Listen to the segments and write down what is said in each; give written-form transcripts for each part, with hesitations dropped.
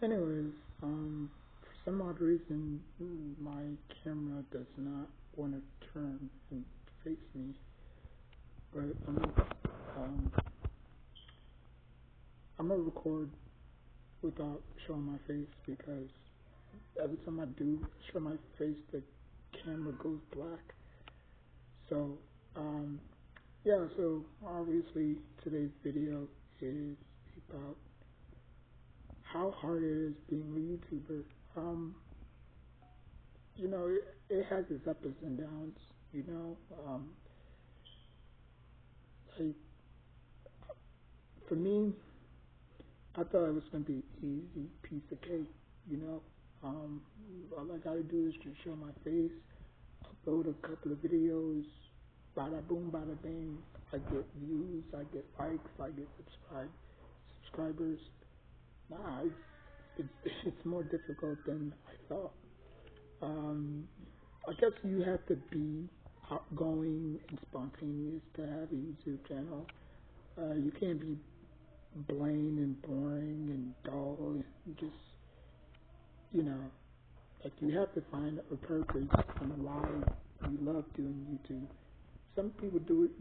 Anyways, for some odd reason, my camera does not want to turn and face me, but um, I'm gonna record without showing my face because every time I do show my face, the camera goes black. So, um, yeah, so obviously today's video is about how hard it is being a YouTuber. Um, it has its ups and downs, you know. Like, for me, I thought it was going to be an easy piece of cake, you know. Um, all I got to do is just show my face, upload a couple of videos, bada boom, bada bang. I get views, I get likes, I get subscribers. Nah, it's more difficult than I thought. Um, I guess you have to be outgoing and spontaneous to have a YouTube channel. You can't be bland and boring and dull and just, you know, like you have to find a purpose and why you love doing YouTube. Some people do it.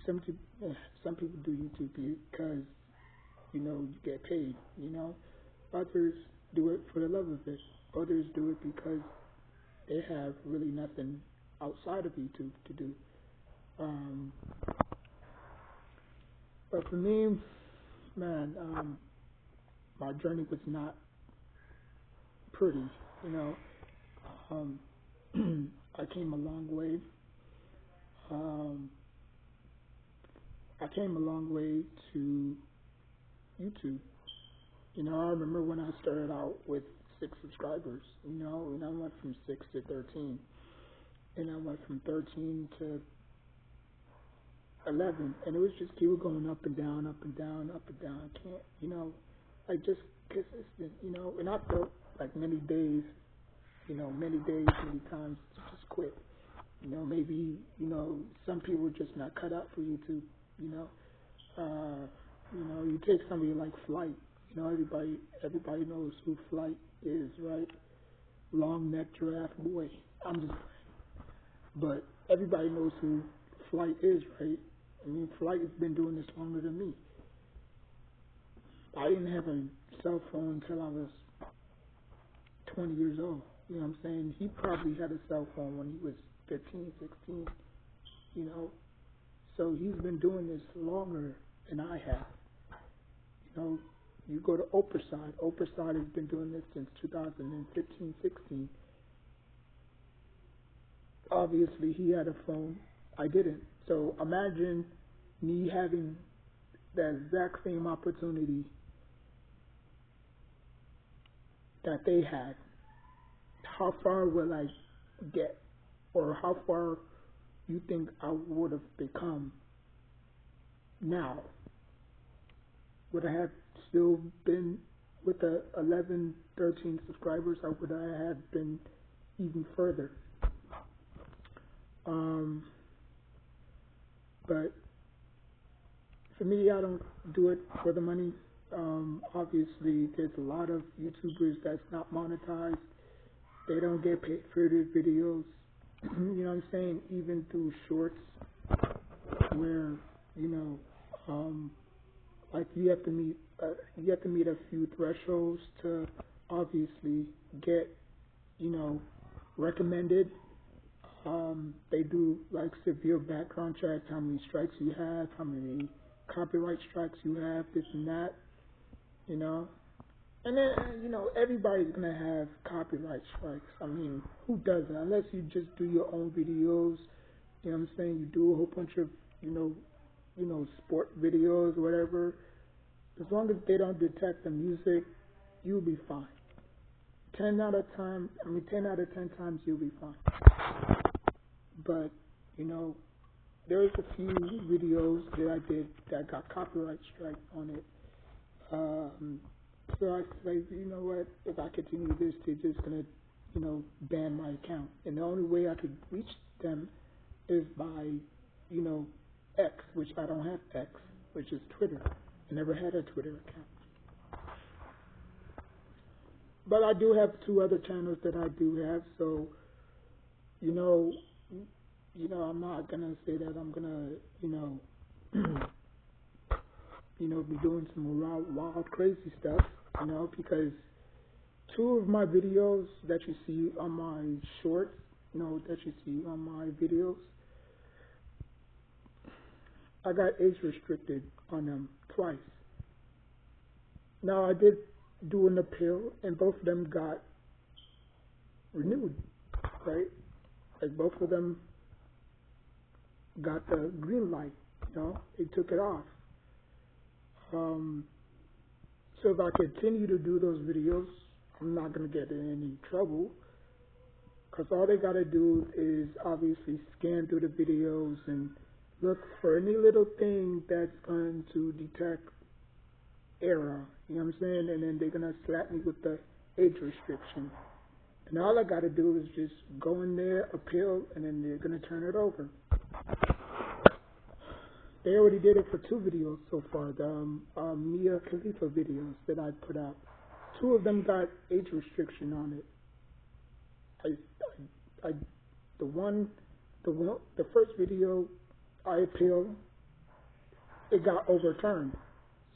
Some people do YouTube because you get paid. Others do it for the love of it. Others do it because they have really nothing outside of YouTube to do. Um, but for me, man, my journey was not pretty. You know, um, I came a long way. Um, I came a long way to YouTube. I remember when I started out with 6 subscribers. And I went from 6 to 13, and I went from 13 to 11, and it was just keep going up and down, up and down, up and down. I can't, like just consistent, and I felt like many days, many times to just quit. Maybe, some people are just not cut out for YouTube, you know. You take somebody like Flight, everybody knows who Flight is, right? Long neck giraffe boy. I'm just, but everybody knows who Flight is, right? I mean, Flight has been doing this longer than me. I didn't have a cell phone until I was 20 years old. You know what I'm saying? He probably had a cell phone when he was 15, 16, So he's been doing this longer than I have. You go to Oprah's side. Oprah's side has been doing this since 2015, 16. Obviously, he had a phone. I didn't. So imagine me having the exact same opportunity that they had. How far will I get? Or how far you think I would have become now? Would I have still been with the 11, 13 subscribers, or would I have been even further? But for me, I don't do it for the money. Obviously, there's a lot of YouTubers that's not monetized. They don't get paid for their videos. You know what I'm saying? Even through shorts, where like you have to meet a few thresholds to obviously get recommended. They do like severe background checks, how many strikes you have, how many copyright strikes you have, this and that, And then, everybody's going to have copyright strikes. I mean, who doesn't? Unless you just do your own videos, you know what I'm saying? You do a whole bunch of, sport videos or whatever. As long as they don't detect the music, you'll be fine. 10 out of 10 times you'll be fine. But, there's a few videos that I did that got copyright strike on it. So I say, you know what, if I continue this, they're just going to, ban my account. And the only way I could reach them is by, X, which I don't have X, which is Twitter. I never had a Twitter account. but I do have two other channels that I do have. So you know, I'm not gonna say that I'm gonna, be doing some wild, crazy stuff, because two of my videos that you see on my shorts, that you see on my videos, I got age restricted on them twice. Now I did do an appeal, and both of them got renewed, right? Like both of them got the green light, they took it off. So if I continue to do those videos, I'm not going to get in any trouble, because all they got to do is obviously scan through the videos and look for any little thing that's going to detect error, you know what I'm saying? And then they're going to slap me with the age restriction. And all I got to do is just go in there, appeal, and then they're going to turn it over. They already did it for two videos so far, the Mia Khalifa videos that I put out. Two of them got age restriction on it. The first video I appealed, it got overturned.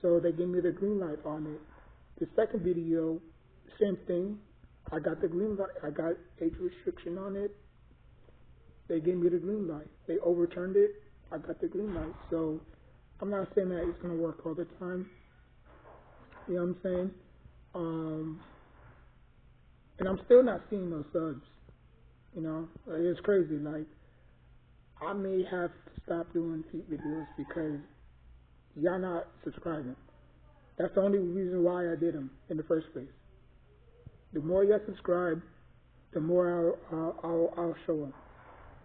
So they gave me the green light on it. The second video, same thing. I got the green light. I got age restriction on it. They gave me the green light. They overturned it. I got the green light. So I'm not saying that it's going to work all the time. You know what I'm saying? And I'm still not seeing those subs. It's crazy. Like, I may have to stop doing feet videos because y'all not subscribing. That's the only reason why I did them in the first place. The more y'all subscribe, the more I'll show them.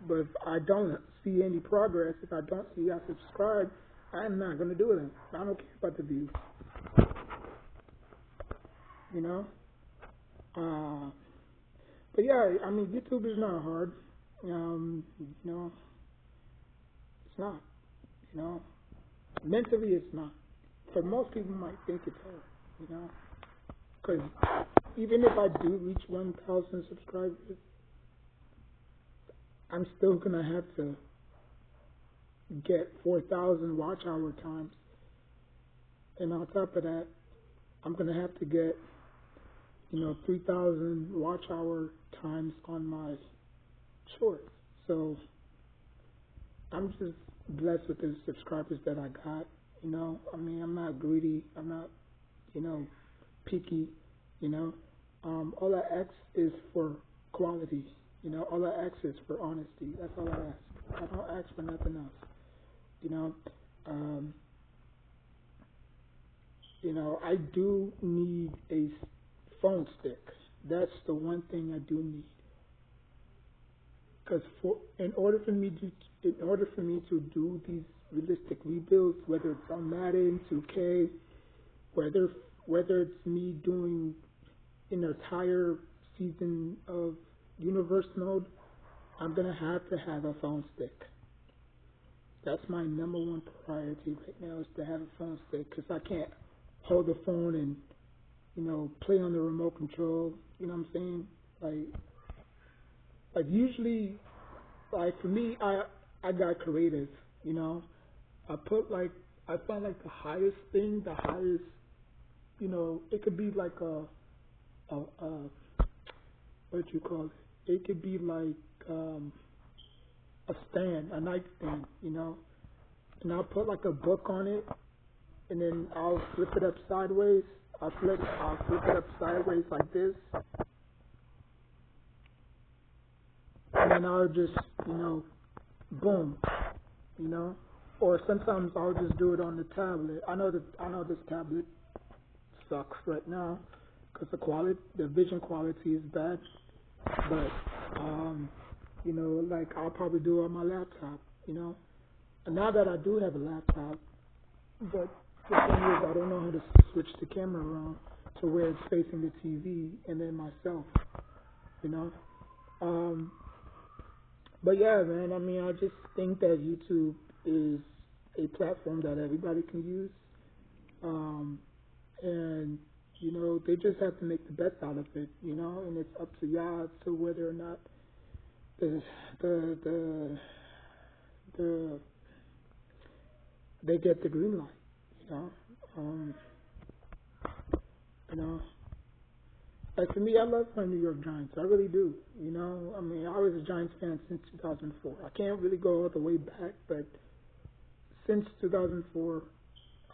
But if I don't see any progress, if I don't see y'all subscribe, I'm not gonna do them. I don't care about the views. But yeah, I mean, YouTube is not hard. It's not. Mentally, it's not. For most people, might think it's hard. Because even if I do reach 1,000 subscribers, I'm still gonna have to get 4,000 watch hour times, and on top of that, I'm gonna have to get 3,000 watch hour times on my shorts. So I'm just blessed with the subscribers that I got. I mean, I'm not greedy. I'm not, picky. All I ask is for quality. All I ask is for honesty. That's all I ask. I don't ask for nothing else. I do need a phone stick. That's the one thing I do need. Because in order for me to do these realistic rebuilds, whether it's on Madden, 2K, whether it's me doing an entire season of Universe mode, I'm gonna have to have a phone stick. That's my number one priority right now, is to have a phone stick, because I can't hold the phone and play on the remote control. You know what I'm saying? Like usually, like for me, I got creative. I found like the highest, it could be like a what you call it? It could be like a stand, a nightstand, and I'll put like a book on it, and then I'll flip it up sideways. I'll flip it up sideways like this, and then I'll just, boom, or sometimes I'll just do it on the tablet. I know this tablet sucks right now because the vision quality is bad, but like I'll probably do it on my laptop, And now that I do have a laptop, but the thing is, I don't know how to switch the camera around to where it's facing the TV and then myself, But yeah, man, I mean, I just think that YouTube is a platform that everybody can use. And They just have to make the best out of it, and it's up to y'all to whether or not the the the the they get the green light. You know, um, you know. Like for me, I love my New York Giants. I really do. I mean, I was a Giants fan since 2004. I can't really go all the way back, but since 2004,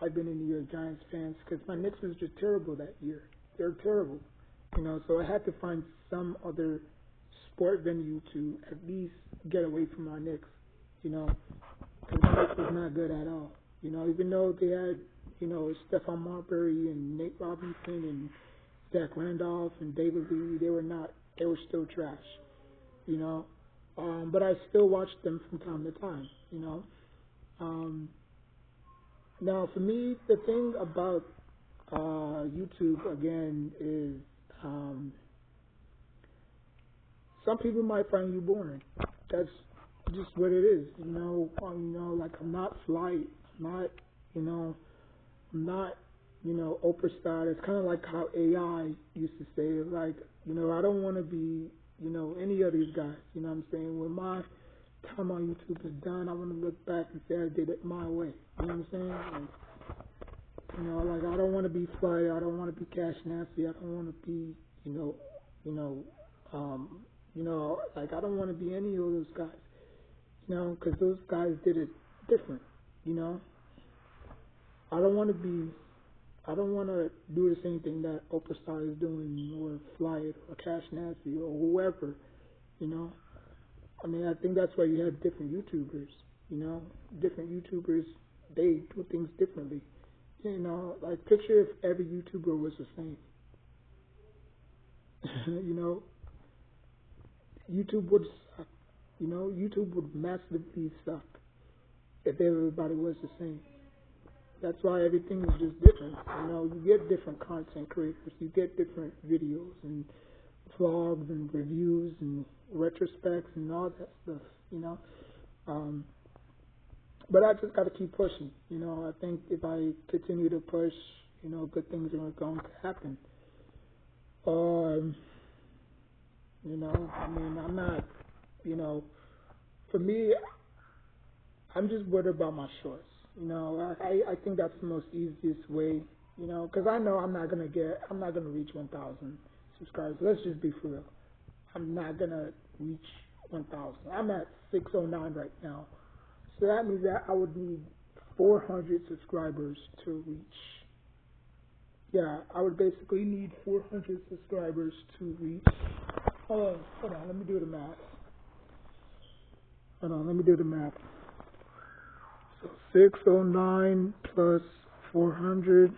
I've been a New York Giants fans because my Knicks was just terrible that year. They're terrible, So I had to find some other sport venue to at least get away from my Knicks, because my Knicks was not good at all. Even though they had, Stephon Marbury and Nate Robinson and Zach Randolph and David Lee, they were not. They were still trash, you know. But I still watch them from time to time. Um, Now, for me, the thing about YouTube again is some people might find you boring. That's just what it is. Like I'm not flight. I'm not, I'm not, Oprah style. It's kind of like how AI used to say, like, I don't want to be, any of these guys. You know what I'm saying? When my time on YouTube is done, I want to look back and say I did it my way. You know what I'm saying? Like I don't want to be fly. I don't want to be Cash Nasty. I don't want to be, like I don't want to be any of those guys. Because those guys did it different. I don't want to be. I don't want to do the same thing that Oprah Star is doing, or Fly It, or Cash Nasty, or whoever. I mean, I think that's why you have different YouTubers. Different YouTubers, they do things differently. Like picture if every YouTuber was the same. YouTube would suck. YouTube would massively suck if everybody was the same. That's why everything is just different. You get different content creators, you get different videos and vlogs and reviews and retrospects and all that stuff. But I just got to keep pushing. I think if I continue to push, good things are going to happen. I mean, I'm not, for me, I'm just worried about my shorts. I think that's the most easiest way, because I know I'm not going to reach 1,000 subscribers. Let's just be for real. I'm not going to reach 1,000. I'm at 609 right now. So that means that I would need 400 subscribers to reach. Yeah, I would basically need 400 subscribers to reach. Hold on, let me do the math. So 609 plus 400.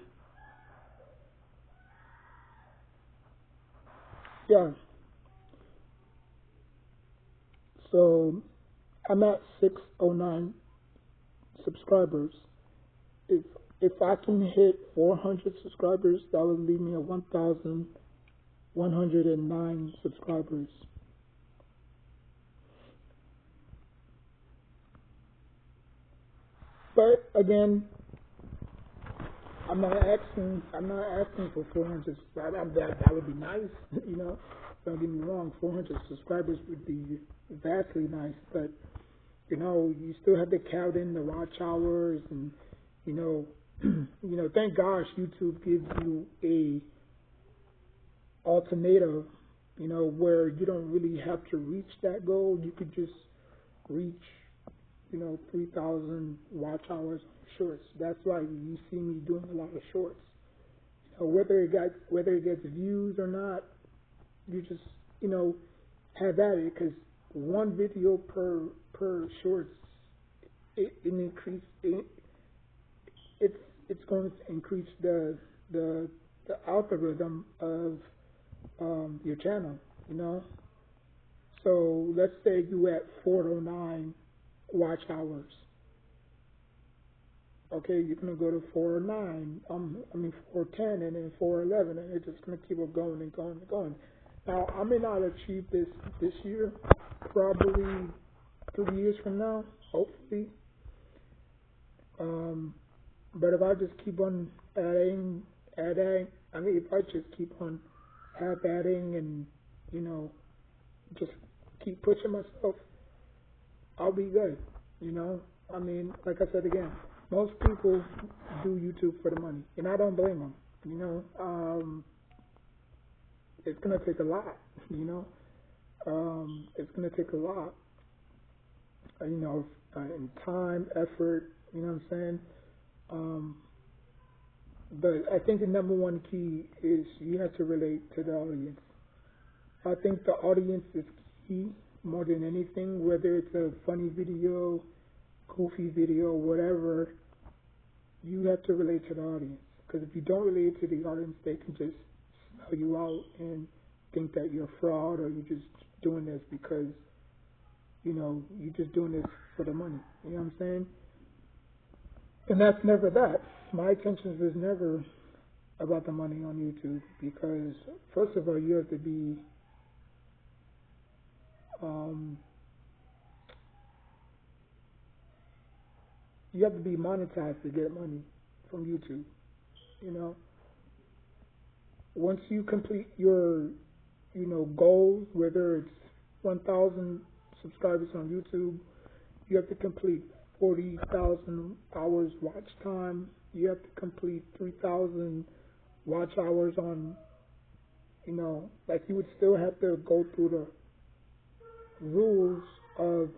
Yeah. So I'm at 609 subscribers. If I can hit 400 subscribers, that would leave me at 1,109 subscribers. But again, I'm not asking for 400 subscribers. That would be nice, Don't get me wrong, 400 subscribers would be vastly nice, but you still have to count in the watch hours and thank gosh YouTube gives you a alternative, where you don't really have to reach that goal. You could just reach 3,000 watch hours on shorts. That's why you see me doing a lot of shorts. Whether it gets views or not, you just have at it, because one video per shorts, it's going to increase the algorithm of your channel. So let's say you at 409 watch hours. Okay, you're gonna go to 409. 410, and then 411, and it's just gonna keep on going and going and going. Now, I may not achieve this year, probably 3 years from now, hopefully. But if I just keep on adding I mean, if I just keep on half adding and, you know, just keep pushing myself, I'll be good. You know, I mean, like I said again, most people do YouTube for the money, and I don't blame them. You know, it's gonna take a lot. You know, it's gonna take a lot. You know, in time, effort. You know what I'm saying? Um, but I think the number one key is you have to relate to the audience. I think the audience is key more than anything, whether it's a funny video, goofy video, whatever. You have to relate to the audience. Because if you don't relate to the audience, they can just smell you out and think that you're a fraud or you're just doing this because, you know, you're just doing this for the money. You know what I'm saying? And that's never that. My intentions was never about the money on YouTube because, first of all, you have to be, um, you have to be monetized to get money from YouTube. You know, once you complete your, you know, goals, whether it's 1,000 subscribers on YouTube, you have to complete 40,000 hours watch time. You have to complete 3,000 watch hours on, you know, like you would still have to go through the rules of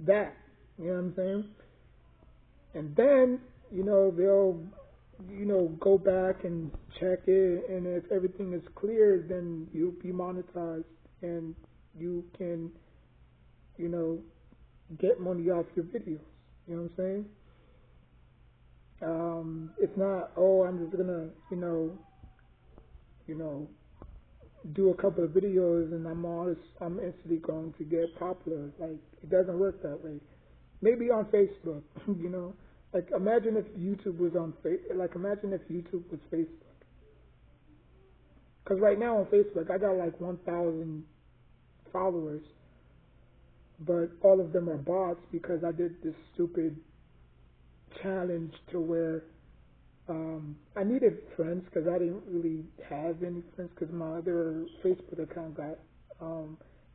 that. You know what I'm saying? And then, you know, they'll, you know, go back and check it, and if everything is clear, then you'll be monetized, and you can, you know, get money off your videos. You know what I'm saying? It's not, oh, I'm just gonna, you know, do a couple of videos and I'm instantly going to get popular. Like, it doesn't work that way. Maybe on Facebook, you know. Like, imagine if YouTube was on imagine if YouTube was Facebook. Because right now on Facebook, I got like 1,000 followers, but all of them are bots because I did this stupid challenge to where I needed friends because I didn't really have any friends because my other Facebook account got,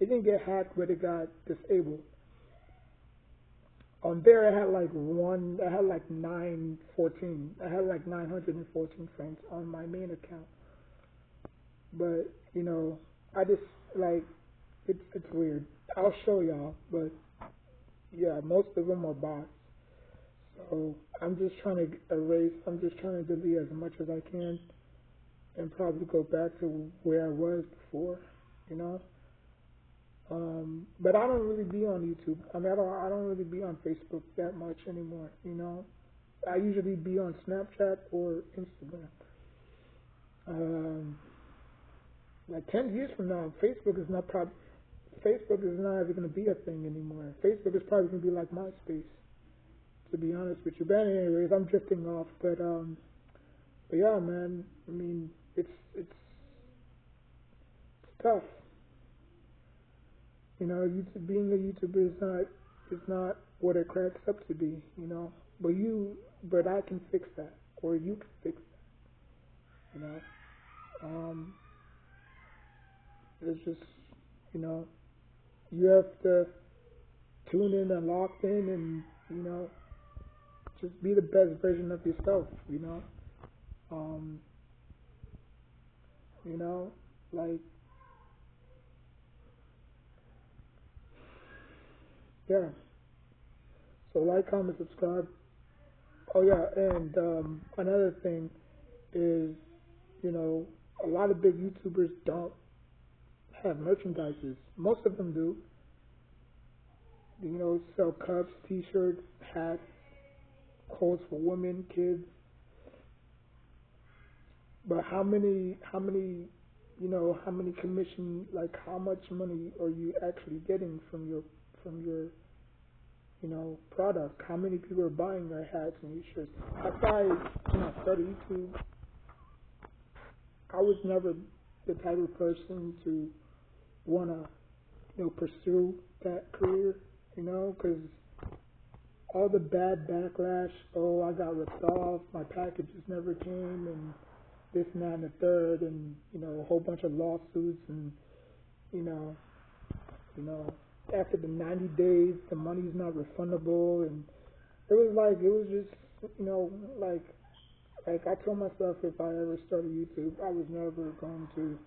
it didn't get hacked, but it got disabled. On there, I had like 914 friends on my main account. But, you know, I just, like, it's weird. I'll show y'all, but, yeah, most of them are bots. So, I'm just trying to delete as much as I can and probably go back to where I was before, you know? But I don't really be on YouTube. I mean, I don't really be on Facebook that much anymore, you know? I usually be on Snapchat or Instagram. Um, like 10 years from now, Facebook is not even going to be a thing anymore. Facebook is probably going to be like MySpace, to be honest with you. But anyways, I'm drifting off. But yeah, man. I mean, it's tough. You know, being a YouTuber is not what it cracks up to be. You know, but I can fix that, or you can fix that. You know, it's just, you know, you have to tune in and lock in, and you know, just be the best version of yourself. Um, you know, like, yeah. So like, comment, subscribe. Oh yeah, and another thing is, you know, a lot of big YouTubers don't have merchandises. Most of them do. You know, sell cups, T-shirts, hats, clothes for women, kids. But how many commission, like how much money are you actually getting from your you know, product? How many people are buying your hats and your shirts? When I started YouTube, I was never the type of person to wanna, you know, pursue that career, you know, because all the bad backlash. Oh, I got ripped off. My packages never came, and this and that and the third, and a whole bunch of lawsuits, and you know, you know, after the 90 days, the money's not refundable, and it was just like I told myself if I ever started YouTube, I was never going to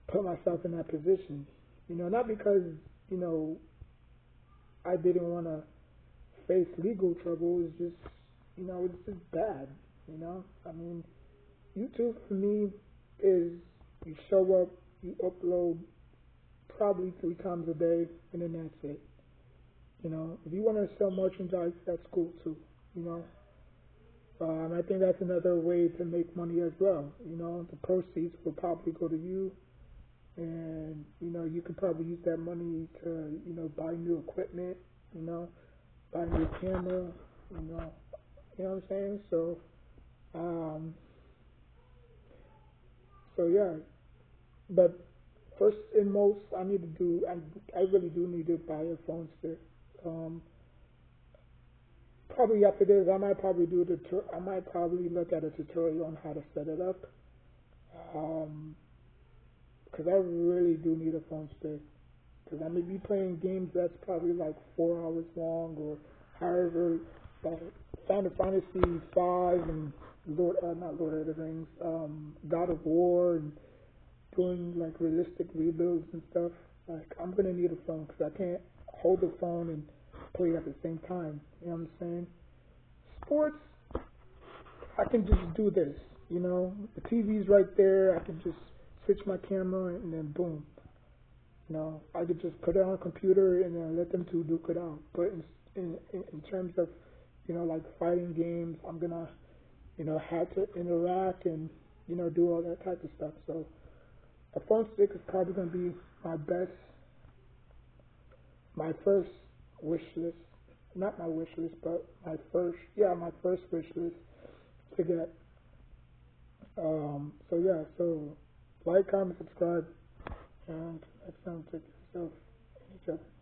put myself in that position. Not because you know I didn't want to face legal trouble. It's just it's just bad. I mean, YouTube for me is you show up, you upload probably 3 times a day, and then that's it. If you want to sell merchandise, that's cool too. You know, and I think that's another way to make money as well. The proceeds will probably go to you, and you could probably use that money to buy new equipment. You know, buy a new camera. You know, you know what I'm saying. Um, so yeah, but first and most, I need to do. I really do need to buy a phone stick. Um, Probably after this, I might probably I might probably look at a tutorial on how to set it up. Um, because I really do need a phone stick. Because I may be playing games that's probably like 4 hours long, or however, like Final Fantasy 5 and not Lord of the Rings, God of War, and doing like realistic rebuilds and stuff. Like I'm gonna need a phone because I can't hold the phone and play at the same time. You know what I'm saying? Sports, I can just do this. The TV's right there. I can just switch my camera and then boom. I could just put it on a computer and then let them two duke it out. But in terms of like fighting games, I'm gonna have to interact and do all that type of stuff. So a phone stick is probably gonna be my first wish list. Not my wish list, but my first wish list to get. So like, comment, subscribe, and next time take care of yourself and each other.